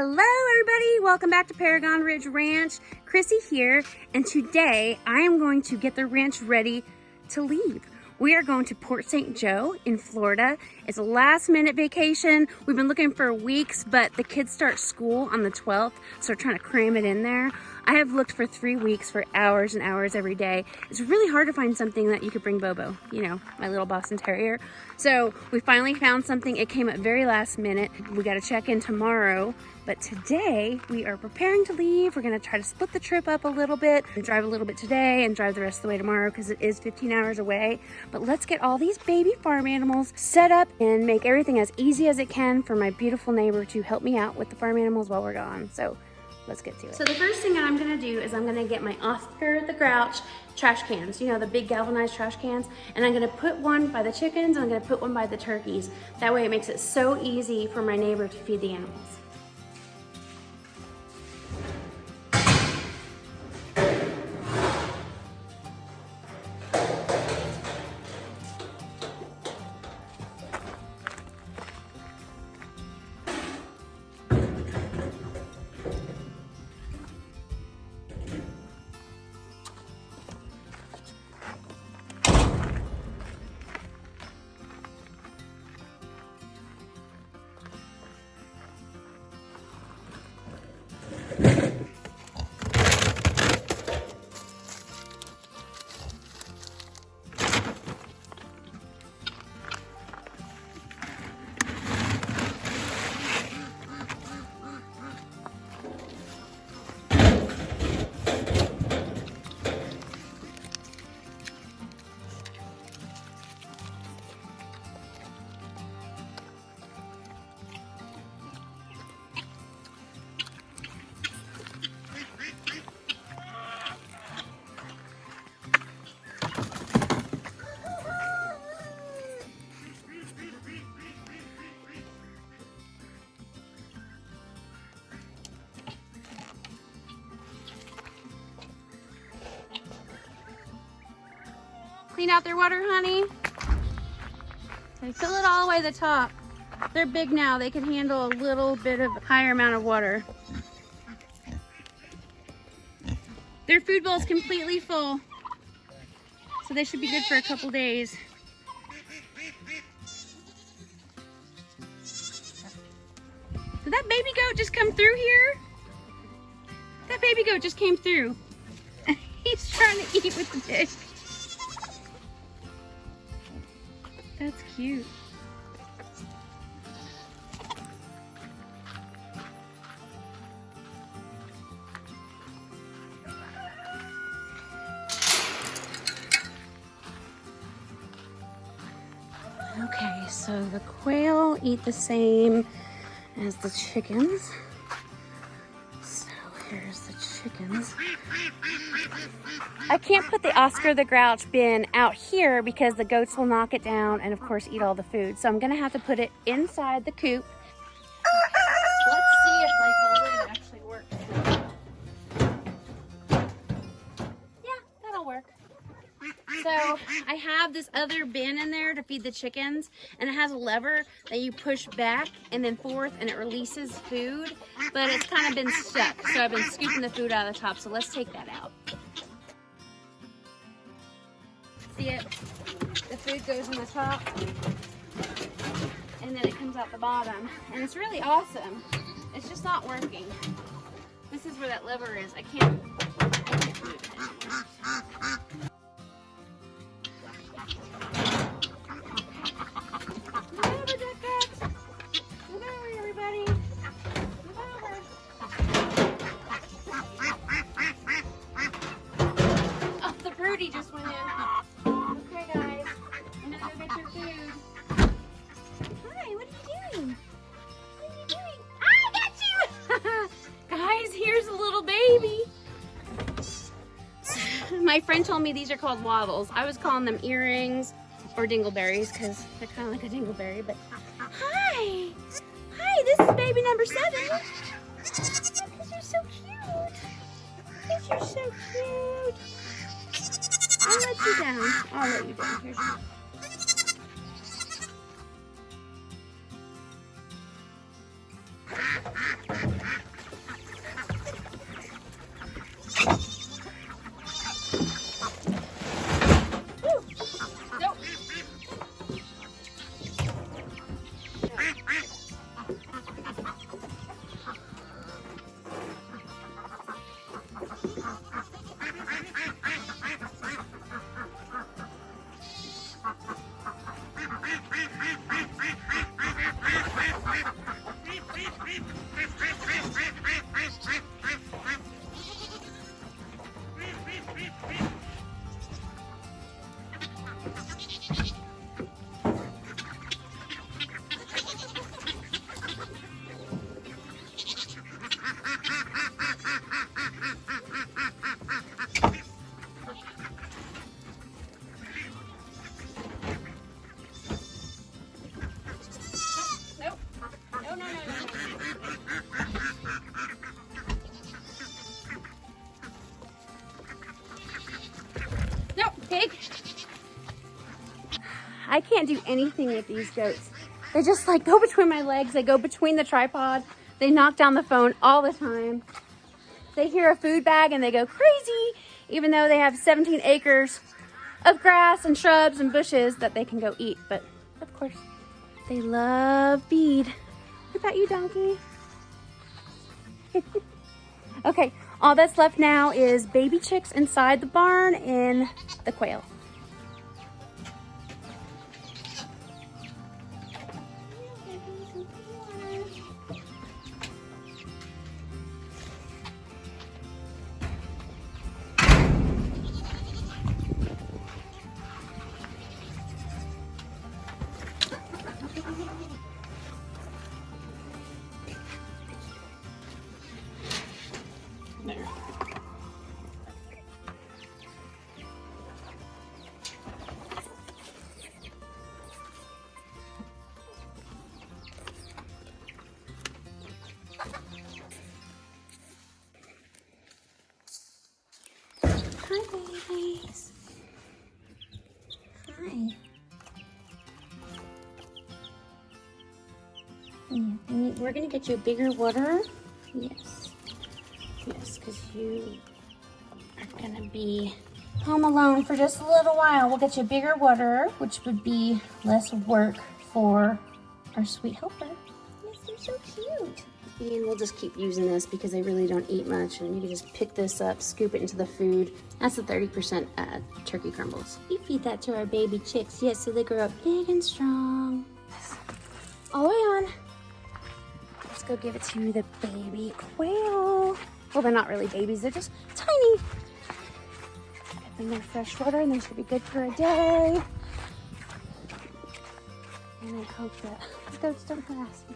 Hello everybody, welcome back to Paragon Ridge Ranch. Chrissy here, and today I am going to get the ranch ready to leave. We are going to Port St. Joe in Florida. It's a last minute vacation. We've been looking for weeks, but the kids start school on the 12th, so we're trying to cram it in there. I have looked for 3 weeks for hours and hours every day. It's really hard to find something that you could bring Bobo, you know, my little Boston Terrier. So we finally found something. It came at very last minute. We got to check in tomorrow, but today we are preparing to leave. We're going to try to split the trip up a little bit and drive a little bit today and drive the rest of the way tomorrow because it is 15 hours away. But let's get all these baby farm animals set up and make everything as easy as it can for my beautiful neighbor to help me out with the farm animals while we're gone. So let's get to it. So the first thing that I'm gonna do is I'm gonna get my Oscar the Grouch trash cans, you know, the big galvanized trash cans, and I'm gonna put one by the chickens and I'm gonna put one by the turkeys. That way it makes it so easy for my neighbor to feed the animals. Clean out their water, honey. Okay, fill it all the way to the top. They're big now. They can handle a little bit of higher amount of water. Their food bowl is completely full, so they should be good for a couple days. Did that baby goat just come through here? That baby goat just came through. He's trying to eat with the dish. That's cute. Okay, so the quail eat the same as the chickens. So here's the chickens. I can't put the Oscar the Grouch bin out here because the goats will knock it down and of course eat all the food. So I'm gonna have to put it inside the coop. Let's see if my lid actually works. Yeah, that'll work. So I have this other bin in there to feed the chickens, and it has a lever that you push back and then forth and it releases food, but it's kind of been stuck. So I've been scooping the food out of the top. So let's take that out. See it? The food goes in the top and then it comes out the bottom, and it's really awesome. It's just not working. This is where that lever is. I can't move it anymore. Move over, duck. Move over, everybody. Move over. Oh, the birdie just went in. My friend told me these are called waddles. I was calling them earrings or dingleberries because they're kind of like a dingleberry, but hi! Hi, this is baby number 7. Because you're so cute. Because you're so cute. I'll let you down. I'll let you down. Here's your... I can't do anything with these goats. They just like go between my legs. They go between the tripod. They knock down the phone all the time. They hear a food bag and they go crazy, even though they have 17 acres of grass and shrubs and bushes that they can go eat. But of course, they love feed. What about you, donkey? Okay, all that's left now is baby chicks inside the barn and the quail. Hi, babies. Hi. Yeah, we're gonna get you a bigger water. Yes. Yes, because you are gonna be home alone for just a little while. We'll get you a bigger water, which would be less work for our sweet helper. Yes, you're so cute. And we'll just keep using this because they really don't eat much, and you can just pick this up, scoop it into the food. That's the 30% turkey crumbles. We feed that to our baby chicks, yes, so they grow up big and strong. All the way on. Let's go give it to the baby quail. Well, they're not really babies, they're just tiny. Give them their fresh water and they should be good for a day. And I hope that the goats don't harass me.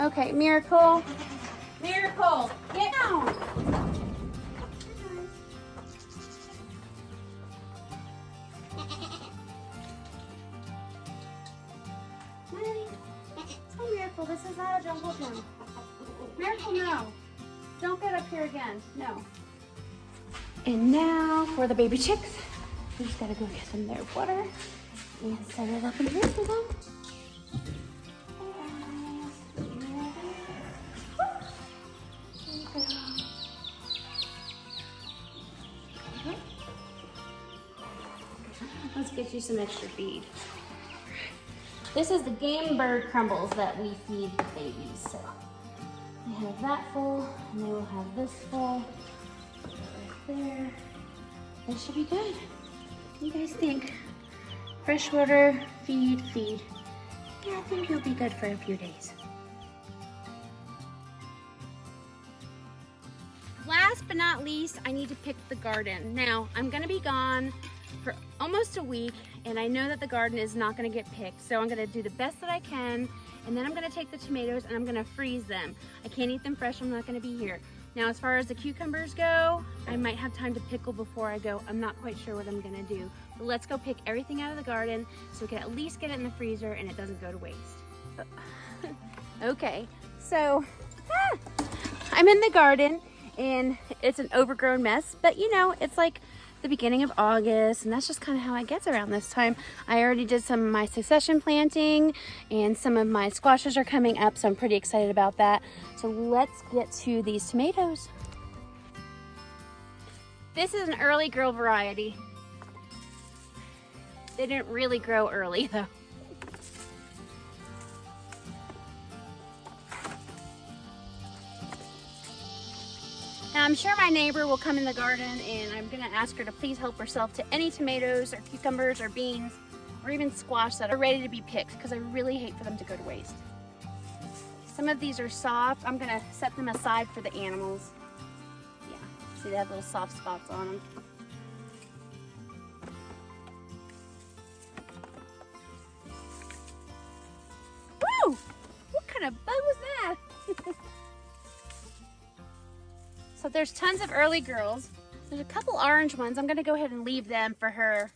Okay, Miracle. Miracle, get down. Oh, Miracle, this is not a jungle gym. Miracle, no. Don't get up here again, no. And now for the baby chicks. We just gotta go get them their water and set it up in here for them. Let's get you some extra feed. This is the game bird crumbles that we feed the babies. So they have that full, and they will have this full right there. They should be good. What do you guys think? Fresh water, feed, feed. Yeah, I think you'll be good for a few days. Last but not least, I need to pick the garden. Now, I'm gonna be gone for almost a week, and I know that the garden is not gonna get picked, so I'm gonna do the best that I can, and then I'm gonna take the tomatoes and I'm gonna freeze them. I can't eat them fresh, I'm not gonna be here. Now, as far as the cucumbers go, I might have time to pickle before I go. I'm not quite sure what I'm gonna do. But let's go pick everything out of the garden so we can at least get it in the freezer and it doesn't go to waste. Okay, so I'm in the garden and it's an overgrown mess, but you know, it's like the beginning of August, and that's just kind of how it gets around this time. I already did some of my succession planting, and some of my squashes are coming up, so I'm pretty excited about that. So let's get to these tomatoes. This is an early girl variety. They didn't really grow early though. Now, I'm sure my neighbor will come in the garden and I'm gonna ask her to please help herself to any tomatoes or cucumbers or beans or even squash that are ready to be picked, because I really hate for them to go to waste. Some of these are soft. I'm gonna set them aside for the animals. Yeah, see, they have little soft spots on them. Woo! What kind of bug was that? So there's tons of early girls. There's a couple orange ones. I'm gonna go ahead and leave them for her.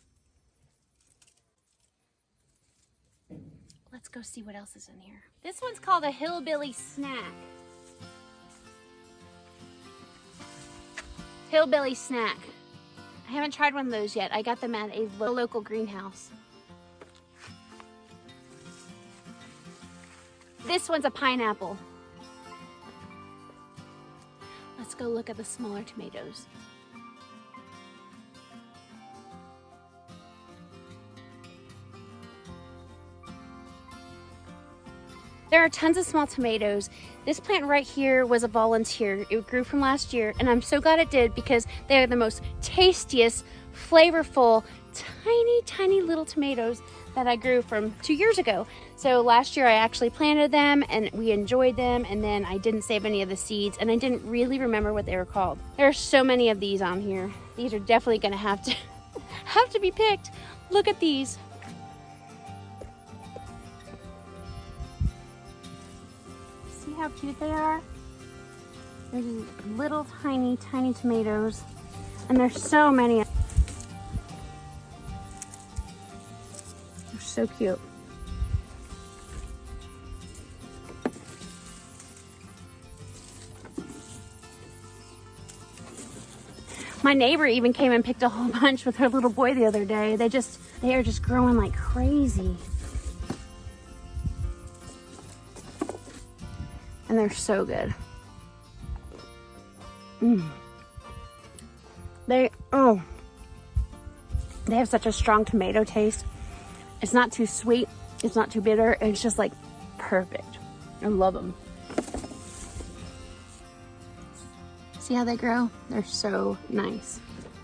Let's go see what else is in here. This one's called a hillbilly snack. Hillbilly snack. I haven't tried one of those yet. I got them at a local greenhouse. This one's a pineapple. Let's go look at the smaller tomatoes. There are tons of small tomatoes. This plant right here was a volunteer. It grew from last year, and I'm so glad it did because they are the most tastiest, flavorful, tiny, tiny little tomatoes that I grew from 2 years ago. So last year I actually planted them and we enjoyed them, and then I didn't save any of the seeds and I didn't really remember what they were called. There are so many of these on here. These are definitely gonna have to be picked. Look at these. See how cute they are? They're just little tiny, tiny tomatoes, and there's so many. They're so cute. My neighbor even came and picked a whole bunch with her little boy the other day. They are just growing like crazy. And they're so good. They have such a strong tomato taste. It's not too sweet, it's not too bitter, it's just like perfect. I love them. See how they grow? They're so nice.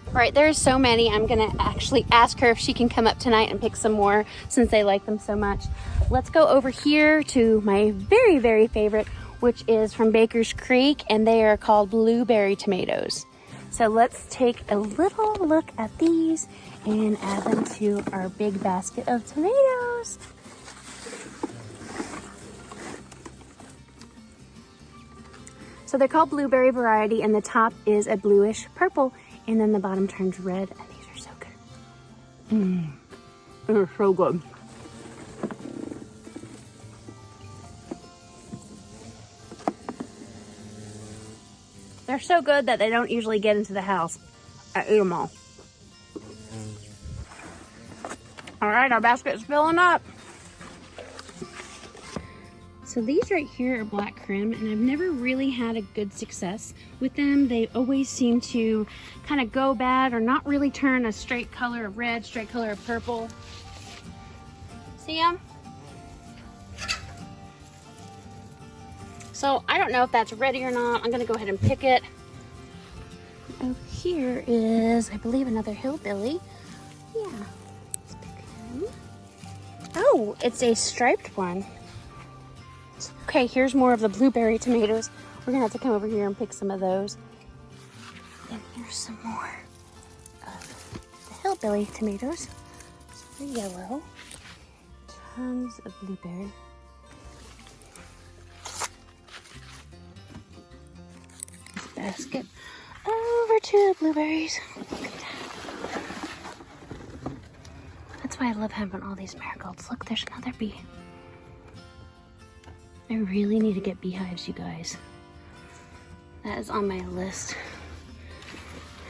All right, there's so many. I'm gonna actually ask her if she can come up tonight and pick some more since they like them so much. Let's go over here to my very, very favorite, which is from Baker's Creek, and they are called blueberry tomatoes. So let's take a little look at these and add them to our big basket of tomatoes. So they're called blueberry variety, and the top is a bluish purple, and then the bottom turns red, and these are so good. They're so good. They're so good that they don't usually get into the house. I eat them all. All right, our basket's filling up. So these right here are black creme, and I've never really had a good success with them. They always seem to kind of go bad or not really turn a straight color of red, straight color of purple. See them? So I don't know if that's ready or not. I'm gonna go ahead and pick it. Over here is, I believe, another hillbilly. Yeah, let's pick him. Oh, it's a striped one. Okay, here's more of the blueberry tomatoes. We're gonna have to come over here and pick some of those. And here's some more of the hillbilly tomatoes. So they're yellow. Tons of blueberry. This basket over to the blueberries. Look at that. That's why I love having all these marigolds. Look, there's another bee. I really need to get beehives, you guys. That is on my list.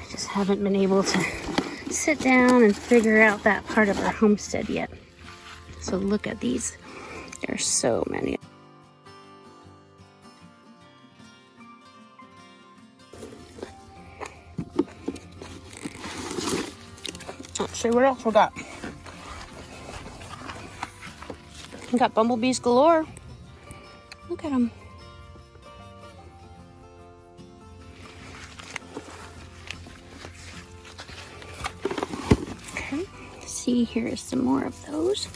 I just haven't been able to sit down and figure out that part of our homestead yet. So look at these. There are so many. Let's see what else we got. We got bumblebees galore. Look at them. Okay, see, here is some more of those.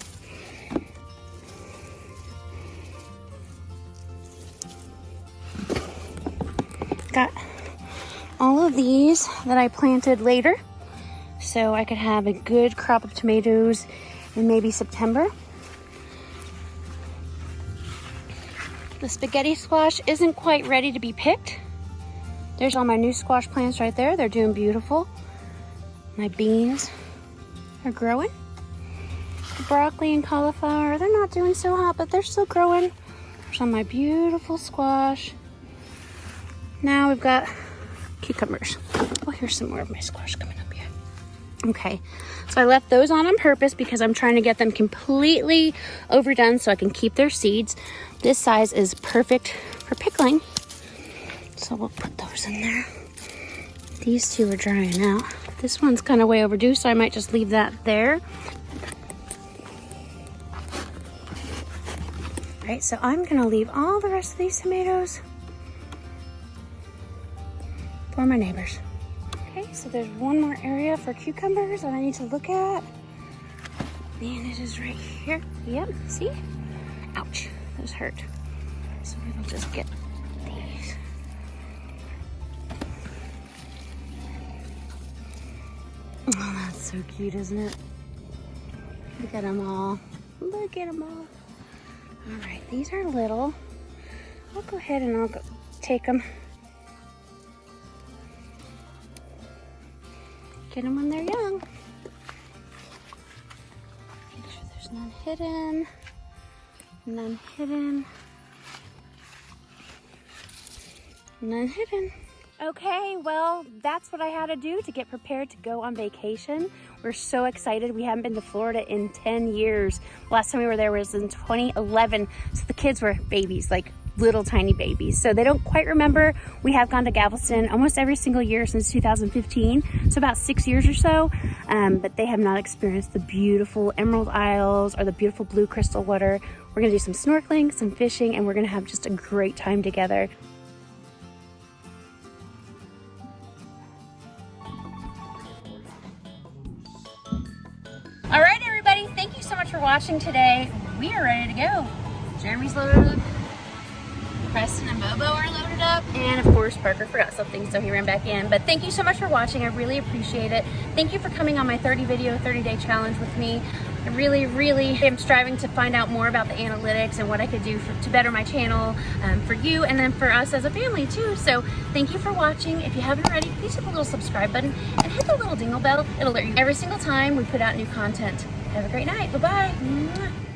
Got all of these that I planted later, so I could have a good crop of tomatoes in maybe September. The spaghetti squash isn't quite ready to be picked. There's all my new squash plants right there. They're doing beautiful. My beans are growing. The broccoli and cauliflower, they're not doing so hot, but they're still growing. There's all my beautiful squash. Now we've got cucumbers. Oh, here's some more of my squash coming up here. Okay, so I left those on purpose because I'm trying to get them completely overdone so I can keep their seeds. This size is perfect for pickling, so we'll put those in there. These two are drying out. This one's kind of way overdue, so I might just leave that there. All right, so I'm gonna leave all the rest of these tomatoes for my neighbors. Okay, so there's one more area for cucumbers that I need to look at. And it is right here. Yep, see? Ouch, those hurt. So we'll just get these. Oh, that's so cute, isn't it? Look at them all. Look at them all. All right, these are little. I'll go ahead and I'll go take them. Get them when they're young. Make sure there's none hidden. None hidden. None hidden. Okay, well, that's what I had to do to get prepared to go on vacation. We're so excited. We haven't been to Florida in 10 years. Last time we were there was in 2011. So the kids were babies, like little tiny babies. So they don't quite remember. We have gone to Galveston almost every single year since 2015. So about 6 years or so. But they have not experienced the beautiful Emerald Isles or the beautiful blue crystal water. We're gonna do some snorkeling, some fishing, and we're gonna have just a great time together. All right, everybody, thank you so much for watching today. We are ready to go. Jeremy's loaded, Preston and Bobo are loaded up, and of course Parker forgot something, so he ran back in. But thank you so much for watching. I really appreciate it. Thank you for coming on my 30-day challenge with me. I really am striving to find out more about the analytics and what I could do to better my channel for you and then for us as a family too. So thank you for watching. If you haven't already, please hit the little subscribe button and hit the little dingle bell. It'll alert you every single time we put out new content. Have a great night. Bye-bye.